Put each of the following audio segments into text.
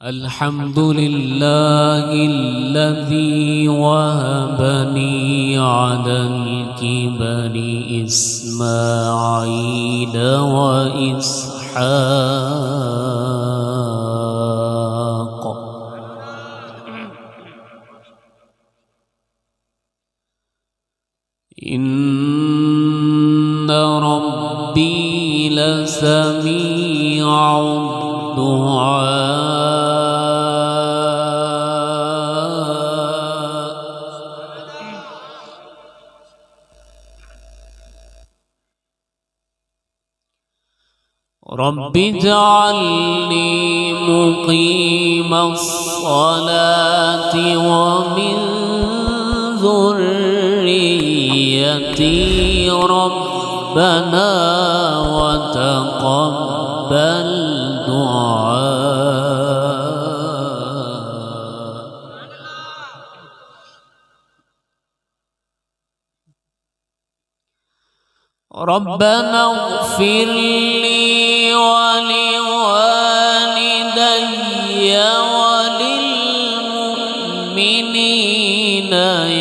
الحمد لله الذي وهبني على الكبر إسماعيل وإسحاق إن ربي لسميع الدعاء رب اجعلني مقيم الصلاة ومن ذريتي ربنا وتقبل دعاء ربنا اغفر لي ولوالدي وللمؤمنين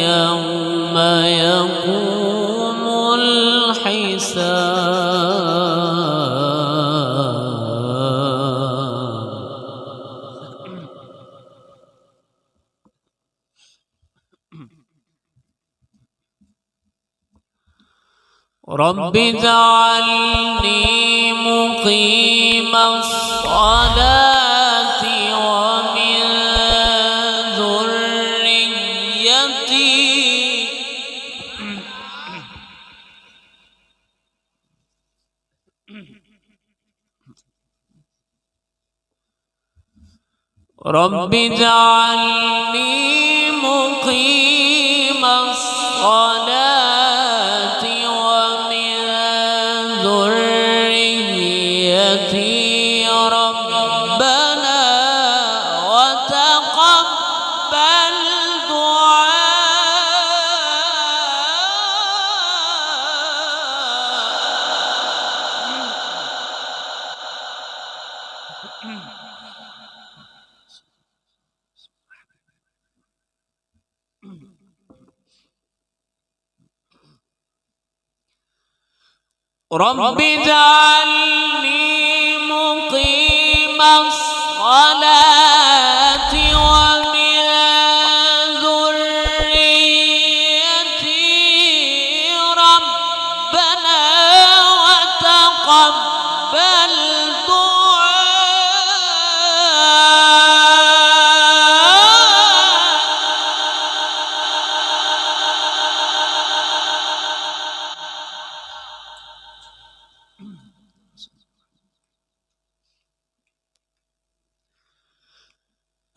يوم يقوم الحساب رب اجعلني مقيم الصلاة ومن ذريتي رب اجعلني مقيم الصلاة ربنا وتقبل دعاء رب اجعلني مقيم الصلاة ومن ذريتي ربنا وتقبل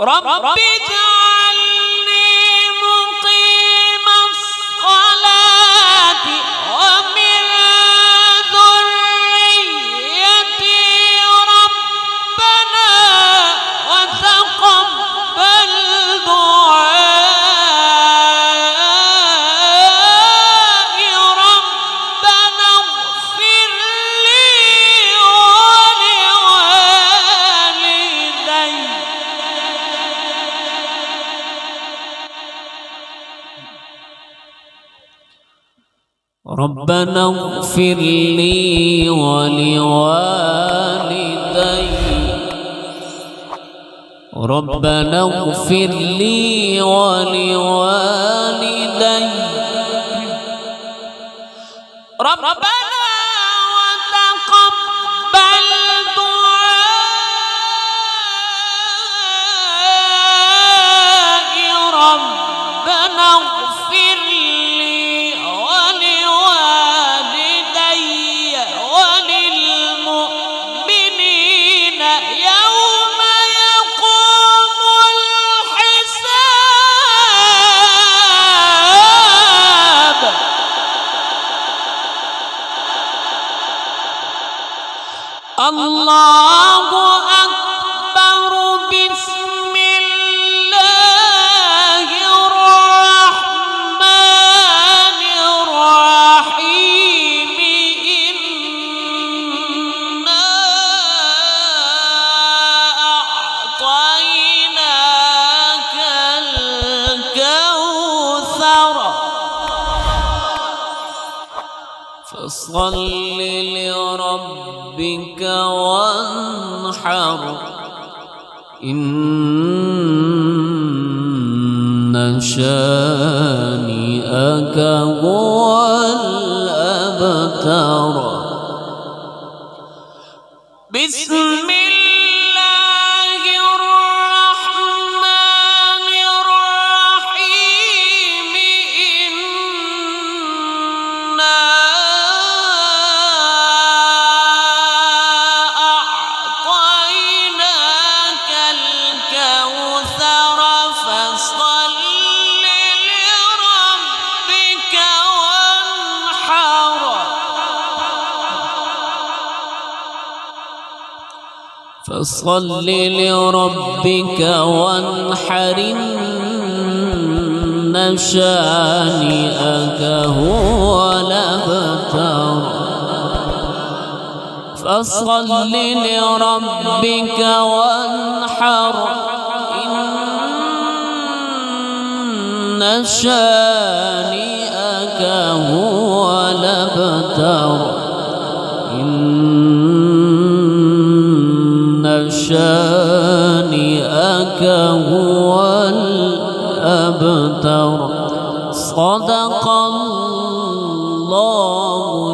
رب اجعلني مقيم الصلاة ومن ذريتي ربنا وتقبل دعائي ربنا اغفر لي ولوالدي ربنا اغفر لي ولوالدي ربنا اغفر لي ولوالدي ربنا وتقبل دعائي ربنا اغفر لي ولوالدي وللمؤمنين يوم يقوم الحساب فصل لربك وانحر إن شانئك هو الأبتر. بسم الله الرحمن الرحيم. إنا أعطيناك الكوثر فصل لربك وانحر. فصل لربك وانحر إن شانئك هو الأبتر. فصل لربك وانحر إن شانئك هو الأبتر. شانئك هو الأبتر. صدق الله